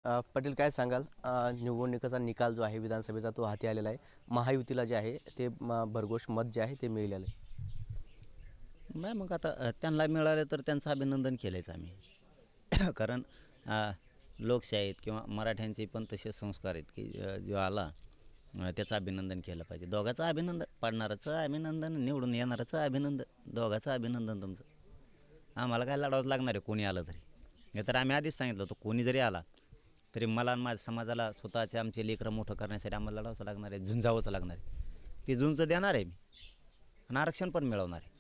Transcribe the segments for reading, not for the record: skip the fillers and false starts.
पाटील काय सांगाल निवडणुकीचा निकाल जो आहे विधानसभेचा तो हाती आलेला आहे. महायुतीला जे आहे ते भरघोस मत जे आहे ते मिळालेलं आहे. नाही मग आता त्यांना मिळालं तर त्यांचं अभिनंदन केलंच आम्ही. कारण लोकशाहीत किंवा मराठ्यांचे पण तसे संस्कार आहेत की जो आला त्याचं अभिनंदन केलं पाहिजे. दोघाचं अभिनंदन, पडणाराचं अभिनंदन, निवडून येणाराचं अभिनंदन, दोघाचं अभिनंदन तुमचं. आम्हाला काय लढावंच लागणार आहे कोणी आलं तरी. हे तर आम्ही आधीच सांगितलं होतं, कोणी जरी आला तरी मला आणि माझ्या समाजाला स्वतःचे आमचे लेकरं मोठं करण्यासाठी आम्हाला लढावंच लागणार आहे, झुंजावंच लागणार आहे. ती झुंज देणार आहे मी आणि आरक्षण पण मिळवणार आहे.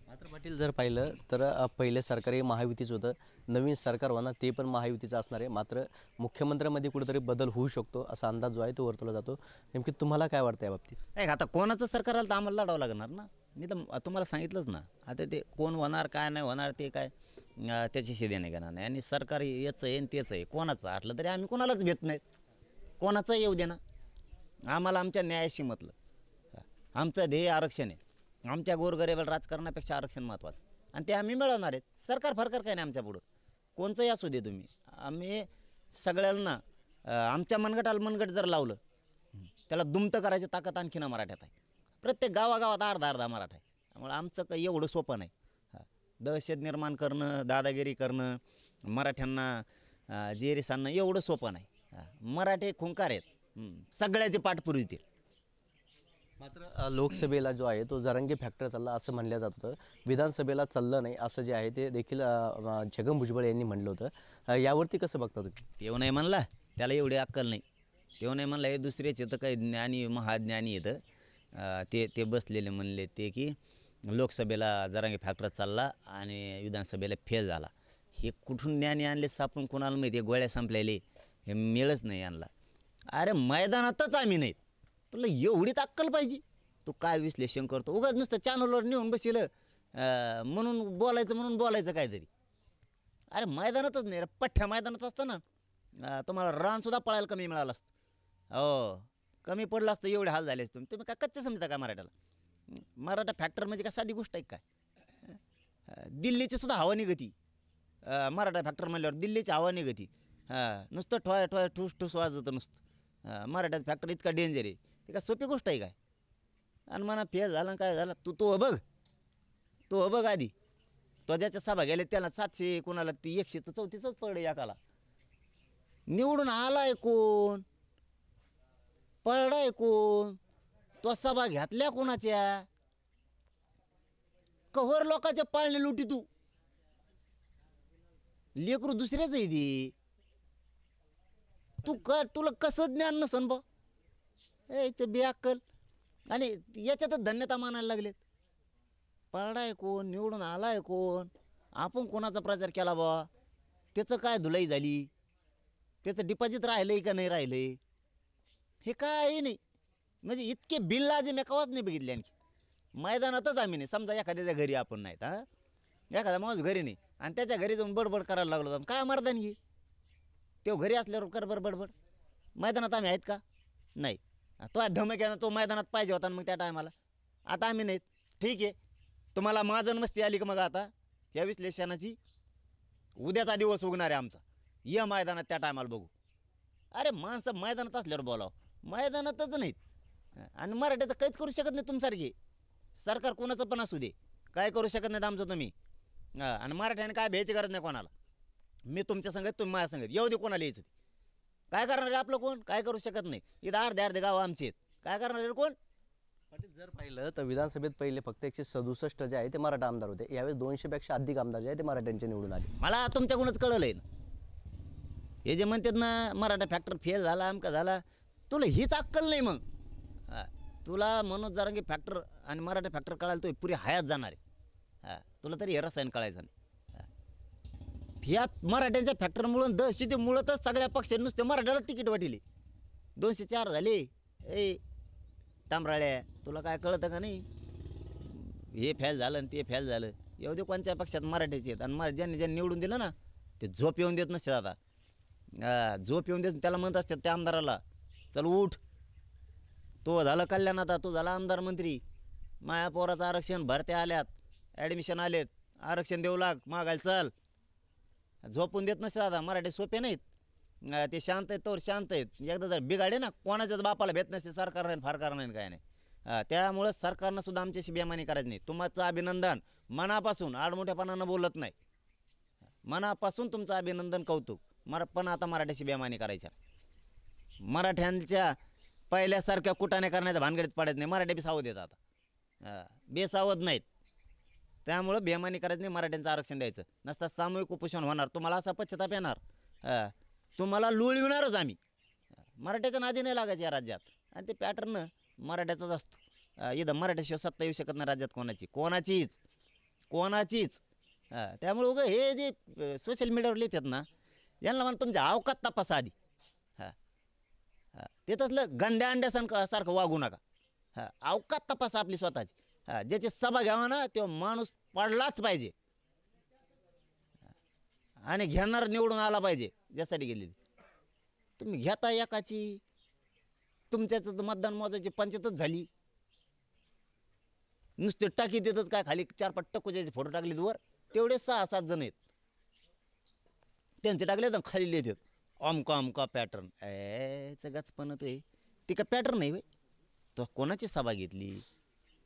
मात्र पाटील जर पाहिलं तर पहिले सरकार हे महायुतीचं होतं. नवीन सरकार होणार ते पण महायुतीचं असणार आहे. मात्र मुख्यमंत्र्यामध्ये कुठेतरी बदल होऊ शकतो असा अंदाज जो आहे तो वर्तवला जातो. नेमकी तुम्हाला काय वाटतं या बाबतीत? नाही आता कोणाचं सरकार आलं तर आम्हाला लढावं लागणार ना. मी तर तुम्हाला सांगितलंच ना. आता ते कोण होणार काय नाही होणार ते काय त्याच्याशी देणे घेणार नाही. आणि सरकार याचं आहे आणि तेच आहे, कोणाचं आटलं तरी आम्ही कोणालाच भेट नाहीत. कोणाचं येऊ दे ना, आम्हाला आमच्या न्यायाशी म्हटलं. आमचं ध्येय आरक्षण आहे. आमच्या गोरगरिबाला राजकारणापेक्षा आरक्षण महत्त्वाचं आणि ते आम्ही मिळवणार आहेत. सरकार फरकार काय नाही आमच्या पुढं, कोणचंही असू दे तुम्ही. आम्ही सगळ्यांना आमच्या मनगटाला मनगट जर लावलं त्याला दुमतं करायची ताकद आणखीन मराठ्यात आहे. प्रत्येक गावागावात अर्धा अर्धा मराठा आहे. त्यामुळे आमचं काही एवढं सोपं नाही. दहशत निर्माण करणं, दादागिरी करणं, मराठ्यांना जेरीस आणणं एवढं सोपं नाही. मराठे खुंकार आहेत, सगळ्याचे पाठपुरावे. मात्र लोकसभेला जो आहे तो जरांगे फॅक्टर चालला असं म्हणलं जात होतं. विधानसभेला चाललं नाही असं जे आहे ते देखील छगन भुजबळ यांनी म्हणलं होतं. यावरती कसं बघता तुम्ही? तेव्हा नाही म्हणला, त्याला एवढी अक्कल नाही. तेव्हा नाही म्हणला, हे दुसरेच येतं काही ज्ञानी महाज्ञानी येतं. ते बसलेले म्हणले ते की लोकसभेला जरांगे फॅक्टर चालला आणि विधानसभेला फेल झाला. हे कुठून ज्ञानी आणले सापून कोणाला माहिती? गोळ्या संपलेले, हे मिळच नाही आणला. अरे मैदानातच आम्ही नाहीत, तुला एवढीच अक्कल पाहिजे. तू काय विश्लेषण करतो? उगाच नुसतं चॅनलवर नेऊन बसलं म्हणून बोलायचं काहीतरी. अरे मैदानातच नाही रे, पठ्ठ्या मैदानात असतं ना तुम्हाला रानसुद्धा पळायला कमी मिळालं असतं. हो, कमी पडलं असतं. एवढे हाल झाले असते. तुम्ही काय कच्चे समजता का मराठ्याला? मराठा फॅक्टर म्हणजे काय साधी गोष्ट आहे काय? दिल्लीची सुद्धा हवा निघती. मराठा फॅक्टर म्हणल्यावर दिल्लीची हवा निघती. नुसतं ठोय ठोय ठूस ठूस वाजतं नुसतं. मराठ्याचं फॅक्टर इतका डेंजर आहे, ते काय सोपी गोष्ट आहे काय? आणि म्हणा फेल झालं काय झालं, तो बघ आधी. तो ज्याच्या सभा गेले त्याला 700, कोणाला ती 134च पडले एकाला. निवडून आलाय कोण? पळलाय कोण? तो सभा घेतल्या कोणाच्या? कव्हर लोकांच्या पाळणे लुटी तू. लेकरू दुसऱ्याच आहे ती. तुला कसं ज्ञान नसन बा? याचं बेअक्कल. आणि याच्यातच धन्यता मानायला लागलेत. पळलाय कोण? निवडून आलाय कोण? आपण कोणाचा प्रचार केला बा? त्याचं काय धुलाई झाली? त्याचं डिपॉझिट राहिलंय का नाही राहिलंय? हे काय नाही. म्हणजे इतके बिनलाजे मी कवाच नाही बघितले. आणखी मैदानातच आम्ही नाही. समजा एखाद्याच्या घरी आपण नाहीत, एखादा माणूस घरी नाही आणि त्याच्या घरी जाऊन बडबड करायला लागलो तर काय मर्दानगी? तो घरी असल्यावर कर बडबड. मैदानात आम्ही आहेत का? नाही. तो धमक्यानं तो मैदानात पाहिजे होता मग त्या टायमाला. आता आम्ही नाहीत. ठीक आहे, तुम्हाला माजन मस्ती आली का? मग आता या विश्लेषणाची उद्याचा दिवस उगणार आहे आमचा. या मैदानात त्या टायमाला बघू. अरे माणसं मैदानात असल्यावर बोलावं, मैदानातच नाहीत. आणि मराठ्याचं काहीच करू शकत नाही तुमच्यासारखे. सरकार कोणाचं पण असू दे, काय करू शकत नाहीत आमचं तुम्ही. आणि मराठ्याने काय भ्यायची गरज नाही कोणाला. मी तुमच्या संगत, तुम्ही माझ्या संगत. येऊ दे कोणाला यायचं ते. काय करणार आहे आपलं कोण? काय करू शकत नाही. इथं अर्धे गावं आमचे आहेत. काय करणार आहे कोण? पाटील जर पाहिलं तर विधानसभेत पहिले फक्त 167 जे आहे ते मराठा आमदार होते. यावेळेस 200पेक्षा अधिक आमदार जे आहे ते मराठ्यांचे निवडून आले. मला तुमच्याकडूनच कळलं आहे ना. हे जे म्हणतात ना मराठा फॅक्टर फेल झाला आमका झाला, तुला हीच अक्कल नाही. मग तुला मनोज जरांगे फॅक्टर आणि मराठा फॅक्टर कळायला तो पुरी हयात जाणार आहे. तुला तरी हे रसायन कळायचं नाही. ह्या मराठ्यांच्या फॅक्टरमुळं दहशतीमुळं तर सगळ्या पक्षांनी नुसते मराठ्याला तिकीट वाटिले. 204 झाले. टांबराळ्या, तुला काय कळतं का नाही? हे फेल झालं आणि ते फेल झालं. येऊ दे कोणत्या पक्षात मराठ्याचे आहेत. आणि ज्यांनी निवडून दिलं ना ते झोप येऊन देत नसते. आता झोप येऊन देत त्याला म्हणत असतात त्या आमदाराला, चल उठ, तो झालं कल्याण, आता तो झाला आमदार मंत्री. माया पोराचं आरक्षण, भरत्या आल्यात, ॲडमिशन आलेत, आरक्षण देऊ लाग, मागायला चल. झोपून देत नसते दादा, मराठी सोपे नाहीत. ते शांत आहेत तोवर शांत आहेत, एकदा जर बिघाडे ना कोणाच्याच बापाला भेट नसते, सरकार नाही फारकार नाही काय नाही. त्यामुळं सरकारनं सुद्धा आमच्याशी बेमानी करायची नाही. तुमचं अभिनंदन मनापासून, आडमोठ्यापणानं बोलत नाही, मनापासून तुमचं अभिनंदन कौतुक. पण आता मराठ्याशी बेमानी करायच्या, मराठ्यांच्या पहिल्यासारख्या कुटाने करण्याच्या भानगडीत पडत नाही. मराठी बी सावध येतात आता, बेसावध नाहीत. त्यामुळं बेमानी करायचं नाही, मराठ्यांचं आरक्षण द्यायचं नसता सामूहिक उपोषण होणार, तुम्हाला असा पश्चाताप येणार, तुम्हाला लुळविणारच आम्ही. मराठ्याच्या नादी नाही लागायचं या राज्यात, आणि ते पॅटर्न मराठ्याचाच असतो. इथं मराठ्याशिवाय सत्ता येऊ शकत नाही राज्यात कोणाचीच. त्यामुळे उगं हे जे सोशल मीडियावर लिहितात ना, यांना म्हणा तुमच्या अवकात तपासा आधी. ते तसलं गंद्या अंड्यासारखं वागू नका. अवकात तपासा आपली स्वतःची. ज्याची सभा घ्यावा ना तो माणूस पडलाच पाहिजे, आणि घेणार निवडून आला पाहिजे, ज्यासाठी गेलेली. तुम्ही घेता एकाची, तुमच्याच मतदान मोजायची पंचायतच झाली. नुसते टाकी देतात काय, खाली 4-5 टक्कोचे फोटो टाकलेत वर, तेवढे 6-7 जण आहेत, त्यांचे टाकले तर खाली लिहितात अमका पॅटर्न. गचपण तो ती का पॅटर्न नाही. तो कोणाची सभा घेतली,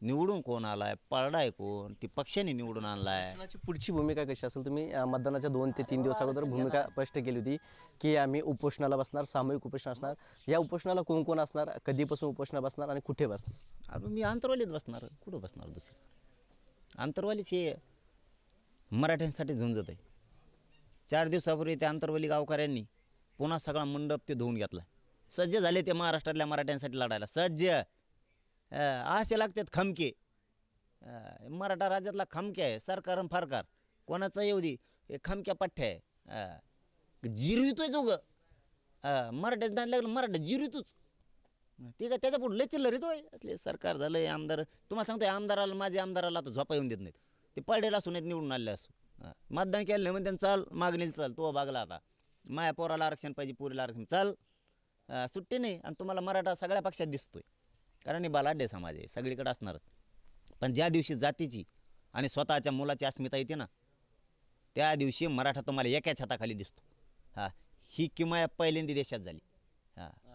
निवडून कोण आलाय, पळडाय कोण, ती पक्षाने निवडून आणलाय. शासनाची पुढची भूमिका कशी असेल? तुम्ही मतदानाच्या 2 ते 3 दिवस अगोदर भूमिका स्पष्ट केली होती की आम्ही उपोषणाला बसणार, सामूहिक उपोषण असणार. या उपोषणाला कोण कोण असणार, कधीपासून उपोषण बसणार आणि कुठे बसणार? अरे मी अंतरवालीत बसणार, कुठं बसणार दुसरी? अंतरवालीच हे मराठ्यांसाठी झुंजत आहे. 4 दिवसापूर्वी त्या अंतरवाली गावकऱ्यांनी पुन्हा सगळा मंडप ते धुवून घेतला. सज्ज झाले ते महाराष्ट्रातल्या मराठ्यांसाठी लढायला, सज्ज. असे लागतात खमके. मराठा राज्यातला खमके आहे, सरकार फारकार कोणाचा येऊ दे, हे खमक्या पठ्ठ्या आहे. जिरवितोय उग मराठ्यात लागलं, मराठा जिरवितोच. ते का त्याच्या पुढे लय चिल्लर येतोय. असले सरकार झालं, आमदार तुम्हाला सांगतोय, आमदाराला माझे आमदाराला आता झोपा येऊन देत नाहीत. ते पडलेला असून येत, निवडून आले असो, मतदान केलं नाही म्हणते चाल मागणीला चल, तो भागला आता माया पोराला आरक्षण पाहिजे, पुरीला आरक्षण, चल सुट्टी नाही. आणि तुम्हाला मराठा सगळ्या पक्षात दिसतोय, कारण हे बलाढ्य समाज आहे, सगळीकडे असणारच. पण ज्या दिवशी जातीची आणि स्वतःच्या मुलाची अस्मिता येते ना, त्या दिवशी मराठा तुम्हाला एकाच हाताखाली दिसतो. ही किमया पहिल्यांदा देशात झाली.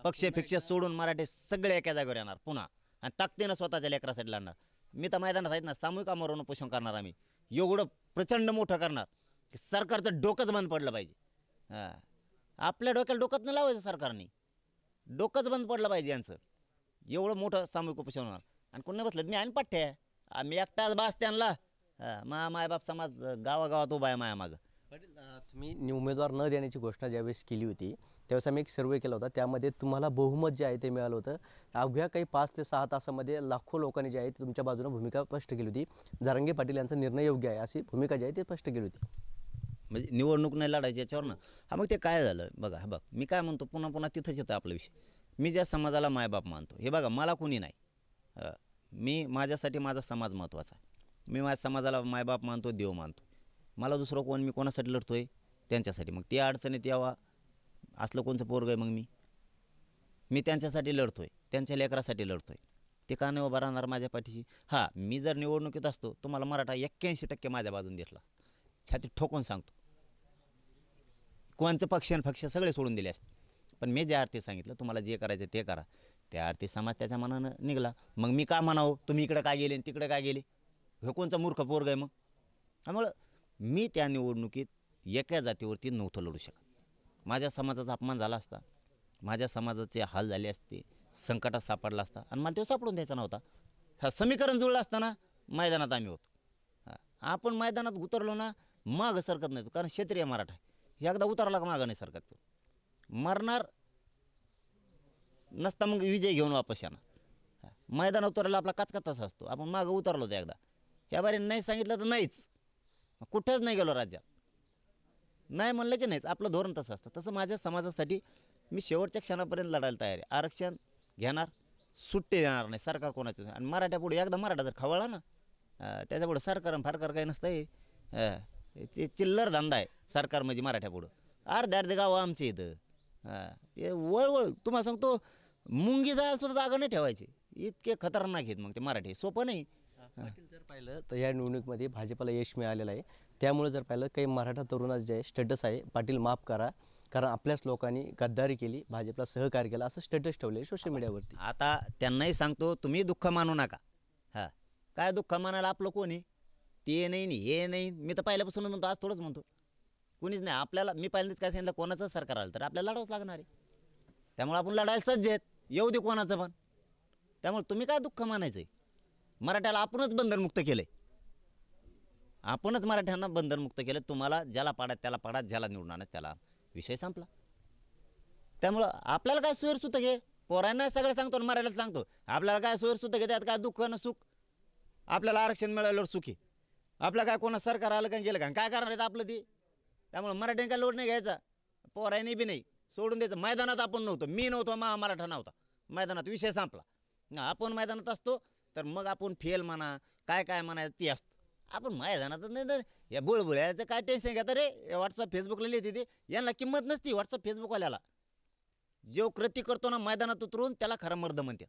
पक्ष सोडून मराठे सगळे एका जागेवर येणार पुन्हा, आणि ताकदीनं स्वतःच्या लेकरासाठी लढणार. मी तर मैदानात आहेत ना, सामूहिक आमरण उपोषण करणार आम्ही, एवढं प्रचंड मोठं करणार की सरकारचं डोकंच बंद पडलं पाहिजे. आपल्या डोक्याला डोकंच नाही लावायचं, सरकारने डोकंच बंद पडलं पाहिजे यांचं. एवढं मोठं सामूहिक उपोषण होणार. आणि कोण नाही बसलं, मी आणि पाठ्या आम्ही एकटाच बास त्यांना, मायबाप समाज गावागावात उभा आहे माया मागं. पाटील, तुम्ही उमेदवार न देण्याची घोषणा ज्यावेळेस केली होती त्यावेळेस आम्ही एक सर्वे केला होता, त्यामध्ये तुम्हाला बहुमत जे आहे ते मिळालं होतं. अवघ्या काही 5 ते 6 तासामध्ये लाखो लोकांनी जे आहे ते तुमच्या बाजूने भूमिका स्पष्ट केली होती. जरांगे पाटील यांचा निर्णय योग्य आहे अशी भूमिका जी आहे ते स्पष्ट केली होती. म्हणजे निवडणूक नाही लढायची याच्यावर ना. मग ते काय झालं बघा. बघ मी काय म्हणतो, पुन्हा पुन्हा तिथंच येतं आपला विषय. मी ज्या समाजाला मायबाप मानतो, हे बघा मला कोणी नाही, मी माझ्यासाठी माझा समाज महत्त्वाचा आहे. मी माझ्या समाजाला मायबाप मानतो, देव मानतो. मला दुसरं कोण, मी कोणासाठी लढतोय? त्यांच्यासाठी. मग ते अडचणीत यावा असलं कोणचं पोरग आहे, मग मी त्यांच्यासाठी लढतोय, त्यांच्या लेकरासाठी लढतोय. ते का नाही उभा राहणार माझ्या पाठीशी? मी जर निवडणुकीत असतो, तुम्हाला मराठा 81% माझ्या बाजून दिसला, छाती ठोकून सांगतो. कोणचं पक्ष सगळे सोडून दिले असते. पण मी ज्या अर्थी सांगितलं, तुम्हाला जे करायचं ते करा, त्या अर्थी समाज त्याच्या मनानं निघाला. मग मी का म्हणावं तुम्ही इकडे काय गेले तिकडे काय गेले? हे कोणचा मूर्ख पोरग आहे मग? त्यामुळं मी त्या निवडणुकीत एका जातीवरती नव्हतं लढू शकत. माझ्या समाजाचा अपमान झाला असता, माझ्या समाजाचे हाल झाले असते, संकटात सापडला असता, आणि मला तो सापडून द्यायचा नव्हता. समीकरण जुळलं असताना मैदानात आम्ही होतो. आपण मैदानात उतरलो ना, मागं सरकत नाही, कारण क्षेत्रीय मराठा आहे. एकदा उतरला का मागं नाही सरकत, तो मरणार नसता मग विजय घेऊन वापस येणार. मैदानात उतरला आपला काचका तसा असतो. आपण मागं उतरलो तर एकदा, ह्या बारी नाही सांगितलं तर नाहीच, कुठंच नाही गेलो राज्यात, नाही म्हणलं की नाहीच. आपलं धोरण तसं असतं. तसं माझ्या समाजासाठी मी शेवटच्या क्षणापर्यंत लढायला तयार आहे. आरक्षण घेणार, सुट्टी देणार नाही सरकार कोणाचं. आणि मराठ्यापुढे एकदा मराठा जर खवळला ना, त्याच्यापुढं सरकार फारकार काही नसतं. ते चिल्लर धंदा आहे सरकार म्हणजे मराठ्यापुढं. अर्धे गावं आमचे इथं. ते वळवळ तुम्हाला सांगतो, मुंगी जायला सुद्धा जागा नाही ठेवायची, इतके खतरनाक आहेत मग ते मराठी. सोपं नाही. पाटील जर पाहिलं तर या निवडणुकीमध्ये भाजपला यश मिळालेलं आहे. त्यामुळे जर पाहिलं काही मराठा तरुणाचं जे आहे स्टेटस आहे, पाटील माफ करा, कारण आपल्याच लोकांनी गद्दारी केली, भाजपला सहकार्य केलं, असं स्टेटस ठेवले सोशल मीडियावरती. आता त्यांनाही सांगतो तुम्ही दुःख मानू नका. हां, काय दुःख मानायला आपलं कोणी? ते नाही आणि हे नाही. मी तर पहिल्यापासून म्हणतो, आज थोडंच म्हणतो. कुणीच नाही आपल्याला. मी पहिल्यांदाच काय सांगितलं, कोणाचं सरकार आलं तर आपल्याला लढावंच लागणार आहे. त्यामुळे आपण लढायला सज्ज आहेत, येऊ दे कोणाचं पण. त्यामुळे तुम्ही काय दुःख मानायचं आहे? मराठ्याला आपणच बंधनमुक्त केलं आहे. आपणच मराठ्यांना बंधनमुक्त केलं. तुम्हाला ज्याला पाडा त्याला पाडा, ज्याला निवडून आणा त्याला. विषय संपला. त्यामुळं आपल्याला काय सोयीसुद्धा घे. पोरांना सगळं सांगतो आणि मराठ्याला सांगतो, आपल्याला काय सोयीसुद्धा घे, त्यात काय दुःख ना सुख. आपल्याला आरक्षण मिळाल्यावर सुखी. आपलं काय कोणा सरकार आलं का गेलं का काय करणार आहेत आपलं ते. त्यामुळे मराठ्यांनी काय लोड नाही घ्यायचा, पोरांनी बी नाही सोडून द्यायचं. मैदानात आपण नव्हतो, मी नव्हतो, मराठा नव्हता मैदानात, विषय संपला. आपण मैदानात असतो तर मग आपण फेल म्हणा काय काय म्हणायचं ते असतं. आपण मैदानातच नाही तर या बुळबुळ्याचं काय टेन्शन घेतं रे. व्हॉट्सअप फेसबुकला लिहिते ते, यांना किंमत नसती व्हॉट्सअप फेसबुकवाल्याला. जो कृती करतो ना मैदानात उतरून त्याला खरं मर्द म्हणतात.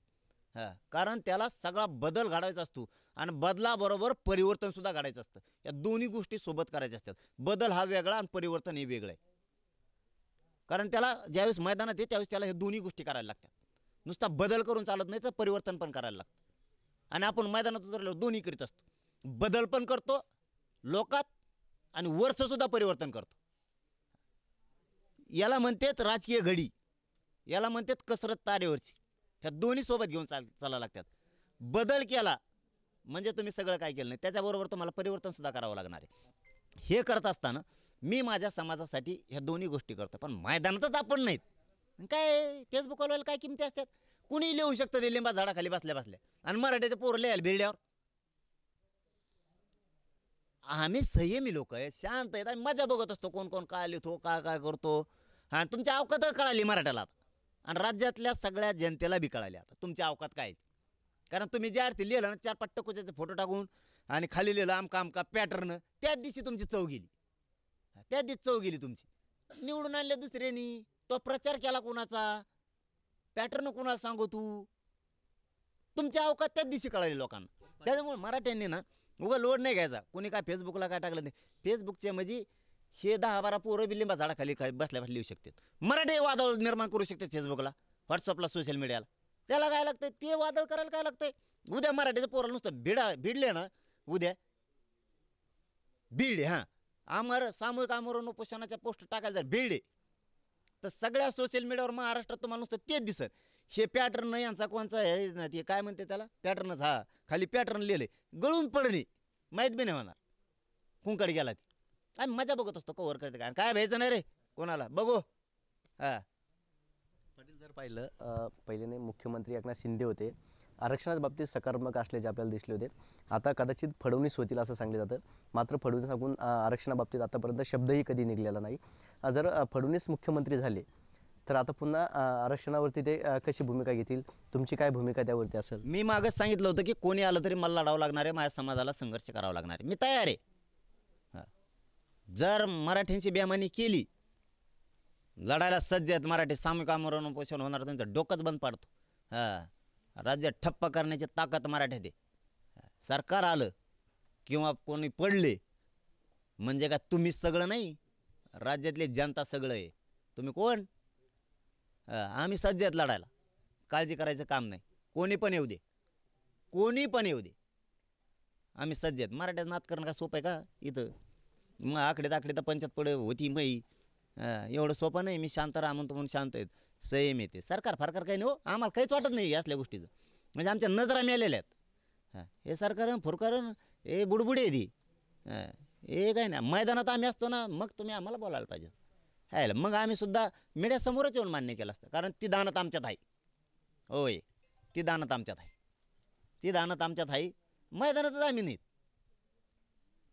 हां, कारण त्याला सगळा बदल घडवायचा असतो आणि बदलाबरोबर परिवर्तनसुद्धा घडायचं असतं. या दोन्ही गोष्टी सोबत करायच्या असतात. बदल हा वेगळा आणि परिवर्तन हे वेगळं आहे. कारण त्याला ज्यावेळेस मैदानात आहे त्यावेळेस त्याला हे दोन्ही गोष्टी करायला लागतात. नुसता बदल करून चालत नाही तर परिवर्तन पण करायला लागतं. आणि आपण मैदानात उतरल्यावर दोन्ही करीत असतो. बदल पण करतो लोकात आणि वर्षसुद्धा परिवर्तन करतो. याला म्हणतात राजकीय घडी, याला म्हणतात कसरत तारेवरची. ह्या दोन्ही सोबत घेऊन चालायला लागतात. बदल केला म्हणजे तुम्ही सगळं काय केलं नाही, त्याच्याबरोबर तुम्हाला परिवर्तनसुद्धा करावं लागणार आहे. हे करत असताना मी माझ्या समाजासाठी ह्या दोन्ही गोष्टी करतो. पण मैदानातच आपण नाहीत. काय फेसबुकवाल्याला काय किमती असतात. कुणी लिहू शकतं ते लिंबा झाडाखाली बसल्या बसल्या आणि मराठीचे पोरं लिहायला भिडल्यावर. आम्ही संयमी लोक आहे, शांत आहेत, आम्ही मजा बघत असतो कोण कोण काय लिहितो काय काय करतो. हां, तुमच्या अवकात कळाली मराठ्याला आता आणि राज्यातल्या सगळ्या जनतेला बी कळाली आता तुमच्या अवकात काय. कारण तुम्ही ज्या अर्थी लिहिलं ना 4-5 टकोचे फोटो टाकून आणि खाली लिहिलं आमका आमका पॅटर्न, त्याच दिवशी तुमची चव गेली. त्याच दिवशी चव गेली तुमची. निवडून आणले दुसऱ्यांनी, तो प्रचार केला कोणाचा, पॅटर्न कोणाला सांगू तू. तुमच्या अवकात त्याच दिवशी कळाली लोकांना. त्याच्यामुळे मराठ्यांनी ना उगा लोड नाही घ्यायचा. कोणी काय फेसबुकला काय टाकलं नाही. फेसबुकचे म्हणजे हे 10-12 पोरं बी लिंबा झाडाखाली बसल्या लिहू शकतात. मराठी वादळ निर्माण करू शकतात फेसबुकला, व्हॉट्सअपला, सोशल मीडियाला. त्याला काय लागतंय, ते वादळ करायला काय लागतंय. उद्या मराठीचं पोराला नुसतं भिडले ना, उद्या भिडे हां आमर सामूहिक आमरण उपोषणाच्या पोस्ट टाकायला जर भिडे तर सगळ्या सोशल मीडियावर महाराष्ट्रात तुम्हाला नुसतं तेच दिसत. हे पॅटर्न यांचा कोणचा आहे ना, ते काय म्हणते त्याला पॅटर्नच. हा, खाली पॅटर्न लिहिले, गळून पडणे माहीत बी नाही होणार कुंकड गेला ती. आम्ही मजा बघत असतो कव्हर करते काय काय भ्यायचं नाही रे कोणाला बघू. हां, पाटील जर पाहिलं पहिले नाही मुख्यमंत्री एकनाथ शिंदे होते, आरक्षणाच्या बाबतीत सकारात्मक असल्याचे आपल्याला दिसले होते. आता कदाचित फडणवीस होतील असं सांगले जातं. मात्र फडणवीस सांगून आरक्षणाबाबतीत आतापर्यंत शब्दही कधी निघलेला नाही. जर फडणवीस मुख्यमंत्री झाले तर आता पुन्हा आरक्षणावरती ते कशी भूमिका घेतील, तुमची काय भूमिका त्यावरती असेल? मी मागच सांगितलं होतं की कोणी आलं तरी मला लढावं लागणार आहे, माझ्या समाजाला संघर्ष करावा लागणार आहे. मी तयार आहे. हां, जर मराठ्यांची बेमानी केली, लढायला सज्ज आहेत मराठी. सामूहिक आमरण उपोषण होणार, त्यांचं डोकंच बंद पाडतो. हां, राज्यात ठप्प करण्याची ताकद मराठ्यात आहे. सरकार आलं किंवा कोणी पडले म्हणजे काय तुम्हीच सगळं नाही, राज्यातली जनता सगळं आहे. तुम्ही कोण? आम्ही सज्ज आहेत लढायला, काळजी करायचं काम नाही. कोणी पण येऊ दे, कोणी पण येऊ दे, आम्ही सज्ज आहेत. मराठ्यात नात करणं काय सोपं आहे का इथं? मग आकडे तर पंचायत पड होती मई. एवढं सोपं नाही. मी शांत राहा म्हणतो म्हणून शांत आहेत, संयम येते. सरकार फारकार काही नाही हो, आम्हाला काहीच वाटत नाही असल्या गोष्टीचं. म्हणजे आमच्या नजरा मिळालेल्या आहेत. हां, हे सरकार फुरकारण हे बुडबुडी आहे ती. हे काही नाही. मैदानात आम्ही असतो ना, मग तुम्ही आम्हाला बोलायला पाहिजे. आहे मग आम्ही सुद्धा मीडियासमोरच येऊन मान्य केलं असतं. कारण ती दानत आमच्यात आहे. होय, ती दानत आमच्यात आहे. ती दानत आमच्यात आहे. मैदानातच आम्ही नाहीत.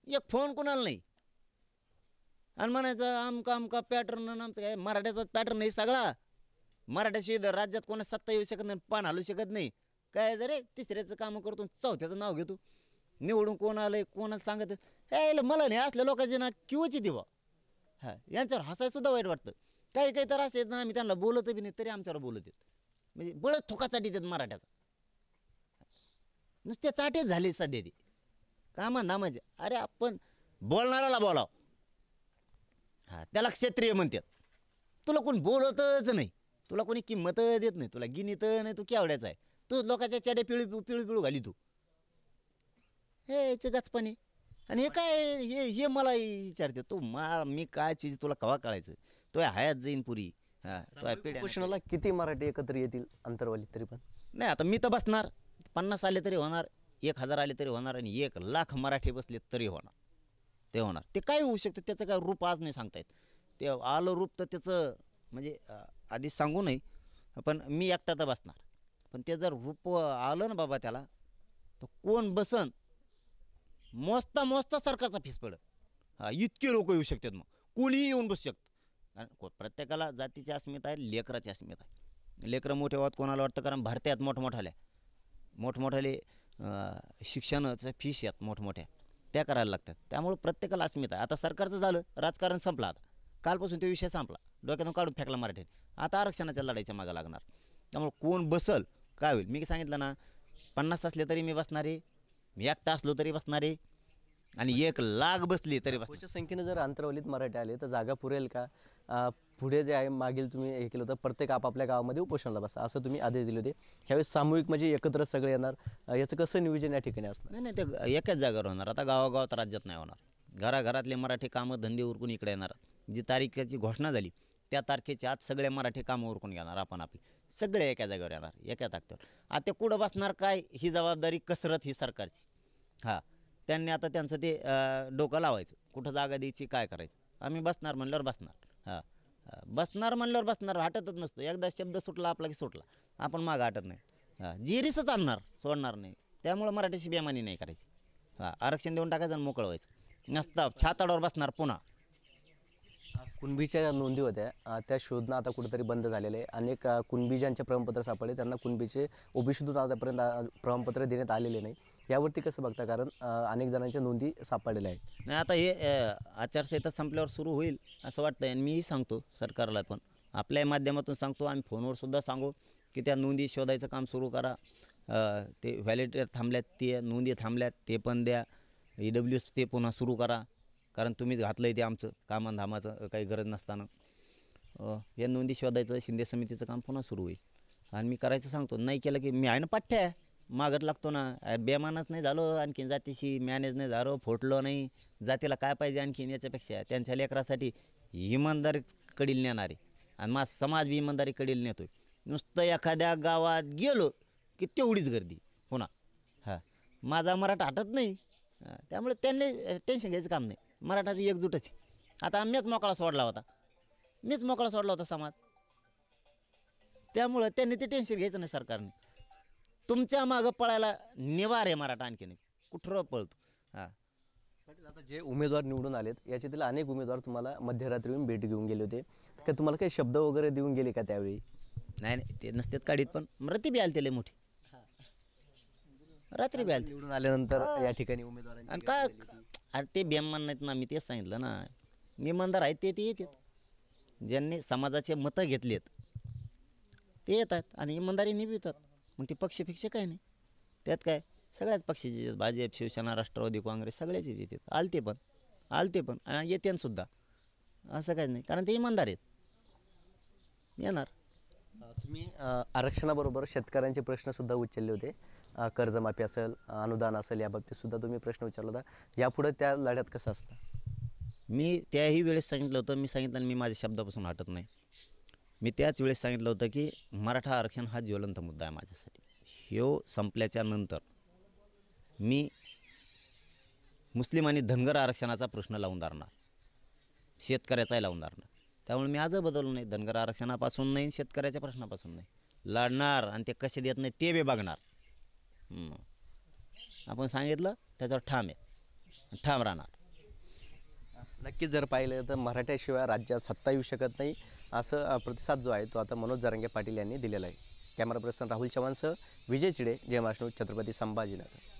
एक फोन कोणाला नाही. आणि म्हणायचं आमका पॅटर्न आमचं काय मराठ्याचाच पॅटर्न नाही सगळा. मराठ्याशी राज्यात कोणा सत्ता येऊ शकत नाही, पान हलू शकत नाही. काय जरे तिसऱ्याचं काम करतो, चौथ्याचं नाव घेतो. निवडून कोण आलंय कोणाला सांगत हे मला नाही असल्या लोकांचे ना किंवाची दिवा. हां, यांच्यावर हसायसुद्धा वाईट वाटतं. काही काही तर असे आहेत ना, आम्ही त्यांना बोलत बी नाही तरी आमच्यावर बोलत आहेत. म्हणजे बळच थोका चाटीत आहेत मराठ्याचा. नुसत्या चाटेच झाले सध्या ती. कामाधामाचे. अरे आपण बोलणाऱ्याला बोलाव, हां त्याला क्षत्रिय म्हणतात. तुला कोणी बोलतच नाही, तुला कोणी किंमत देत नाही, तुला गिनीत नाही, तू केवढ्याचा आहे. तू लोकांच्या चड्या पिळू घाली तू. हे गचपाने. आणि हे काय हे मला विचारते तू मी काय चीज तुला कवा कळायचं. तो हयात जाईन पुरी. हां तो पिढ्या उपोषणाला किती मराठी एकत्र येतील अंतरवालीत तरी पण? नाही. आता मी तर बसणार, 50 आले तरी होणार, 1000 आले तरी होणार, आणि 1,00,000 मराठी बसले तरी होणार. ते होणार. ते काय होऊ शकतं त्याचं काय रूप आज नाही सांगता येत. ते आलं रूप तर त्याचं म्हणजे आधी सांगू नये, पण मी एकटा तर बसणार. पण ते जर रूप आलं ना बाबा त्याला, तर कोण बसन मोजता सरकारचा फीस पडत. हां इतके लोक येऊ शकतात, मग कोणीही येऊन बसू शकतं. कारण प्रत्येकाला जातीची अस्मिता आहे, लेकराची अस्मिता आहे. लेकरं मोठे व्हावं कोणाला वाटतं, कारण भरत्यात मोठमोठाले शिक्षणाचं फीस आहेत मोठमोठ्या, त्या करायला लागतात. त्यामुळे प्रत्येकाला अस्मिता आहे. आता सरकारचं झालं, राजकारण संपलं. आता कालपासून तो विषय संपला, डोक्यातून काढून फेकला मराठीने. आता आरक्षणाच्या लढाईच्या मागं लागणार. त्यामुळे कोण बसल काय होईल. मी सांगितलं ना, 50 असले तरी मी बसणार आहे, मी एकटा असलो तरी बसणार आहे, आणि 1,00,000 बसली तरी बसणार. लाखोच्या संख्येने जर अंतरवलीत मराठी आले तर जागा पुरेल का? पुढे जे आहे मागील तुम्ही हे केलं होतं, प्रत्येक आपापल्या गावामध्ये उपोषणाला बसा असं तुम्ही आदेश दिले होते. ह्यावेळेस सामूहिक म्हणजे एकत्र सगळे येणार, याचं कसं नियोजन या ठिकाणी असणार? नाही ते एकाच जागेवर होणार. आता गावागावात राज्यात नाही होणार. घराघरातले मराठी कामं धंदे उरकून इकडे येणार. जी तारीखेची घोषणा झाली त्या तारखेच्या आत सगळे मराठी कामं उरकून घेणार. आपण आपली सगळे एका जागेवर येणार, एका ताकदीवर. आता ते कुठं बसणार काय ही जबाबदारी कसरत ही सरकारची. हां त्यांनी आता त्यांचं ते डोकं लावायचं, कुठं जागा द्यायची काय करायचं. आम्ही बसणार म्हणल्यावर बसणार. हां बसणार म्हणल्यावर बसणार, हटतच नसतो. एकदा शब्द सुटला आपला की सुटला, आपण मागं हटत नाही. हां जिरीसच आणणार, सोडणार नाही. त्यामुळं मराठीची बेमानी नाही करायची. हां आरक्षण देऊन टाकायचं आणि मोकळं व्हायचं. नसता छाताडावर बसणार पुन्हा. कुणबीच्या ज्या नोंदी होत्या त्या शोधणं आता कुठेतरी बंद झालेलं आहे. अनेक कुणबी ज्यांचे प्रमाणपत्र सापडले त्यांना कुणबीचे ओबीसीतून आतापर्यंत प्रमाणपत्र देण्यात आलेले नाही. यावरती कसं बघता? कारण अनेक जणांच्या नोंदी सापडलेल्या आहेत. नाही आता हे आचारसंहिता संपल्यावर सुरू होईल असं वाटतं. आणि मीही सांगतो सरकारला, पण आपल्या माध्यमातून सांगतो, आम्ही फोनवर सुद्धा सांगू की त्या नोंदी शोधायचं काम सुरू करा. ते व्हॅलिडेटर थांबल्यात, ते नोंदी थांबल्यात, ते पण द्या. EWS ते पुन्हा सुरू करा, कारण तुम्हीच घातलं आहे ते आमचं कामाधामाचं काही गरज नसताना. या नोंदी शोधायचं शिंदे समितीचं काम पुन्हा सुरू होईल. आणि मी करायचं सांगतो. नाही केलं की मी आहे ना पाठ्या मागत लागतो ना. बेमानच नाही झालो, आणखीन जातीशी मॅनेज नाही झालो, फोटलो नाही. जातीला काय पाहिजे आणखीन याच्यापेक्षा? त्यांच्या लेकरासाठी इमानदारीकडील नेणारे, आणि माझा समाज बी इमानदारीकडील नेतो. नुसतं एखाद्या गावात गेलो की तेवढीच गर्दी पुन्हा. हां माझा मराठा हटत नाही. त्यामुळे त्यांनी टेन्शन घ्यायचं काम नाही. मराठाची एकजूटच. आता मीच मोकळा सोडला होता समाज. त्यामुळं त्यांनी ते टेन्शन घ्यायचं नाही सरकारने. तुमच्या मागं पळायला निवार आहे मराठा, आणखीन कुठं पळतो. हां पाटील, आता जे उमेदवार निवडून आलेत याच्यातील अनेक उमेदवार तुम्हाला मध्यरात्री येऊन भेट घेऊन गेले होते का? तुम्हाला काही शब्द वगैरे देऊन गेले का त्यावेळी? नाही ते नसतेत काढीत, पण रती बी आली त्याला मोठी. रात्री बी आली निवडून आल्यानंतर या ठिकाणी उमेदवारांची आणि काय. अरे ते बेमान नाहीत ना, मी तेच सांगितलं ना. इमानदार आहेत ते येतात. ज्यांनी समाजाचे मतं घेतलेत ते येतात आणि इमानदारी निभवतात. मग ते पक्ष काही नाही त्यात काय. सगळ्याच पक्षाचे येतात, भाजप, शिवसेना, राष्ट्रवादी, काँग्रेस सगळ्याचेच येतात. आलते पण आणि येते सुद्धा, असं काहीच नाही, कारण ते इमानदार आहेत. येणार. तुम्ही आरक्षणाबरोबर शेतकऱ्यांचे प्रश्नसुद्धा उचलले होते. कर्जमाफी असेल, अनुदान असेल, याबाबतीत सुद्धा तुम्ही प्रश्न विचारला होता. यापुढे त्या लढ्यात कसं असतं? मी त्याही वेळेस सांगितलं होतं, मी सांगितलं आणि मी माझ्या शब्दापासून हटत नाही. मी त्याच वेळेस सांगितलं होतं की मराठा आरक्षण हा ज्वलंत मुद्दा आहे माझ्यासाठी. ह्यो संपल्याच्या नंतर मी मुस्लिम आणि धनगर आरक्षणाचा प्रश्न लावून धरणार, शेतकऱ्याचाही लावून धरणार. त्यामुळे मी आजही बदललो नाही. धनगर आरक्षणापासून नाही, शेतकऱ्याच्या प्रश्नापासून नाही. लढणार, आणि ते कसे देत नाही ते बी बघणार. आपण सांगितलं त्याच्यावर ठाम राहणार. नक्कीच जर पाहिलं तर मराठ्याशिवाय राज्यात सत्ता येऊ शकत नाही, असं प्रतिसाद जो आहे तो आता मनोज जरांगे पाटील यांनी दिलेला आहे. कॅमेरा पर्सन राहुल चव्हाणसह विजय चिडे, जय महाराष्ट्र, छत्रपती संभाजीनगर.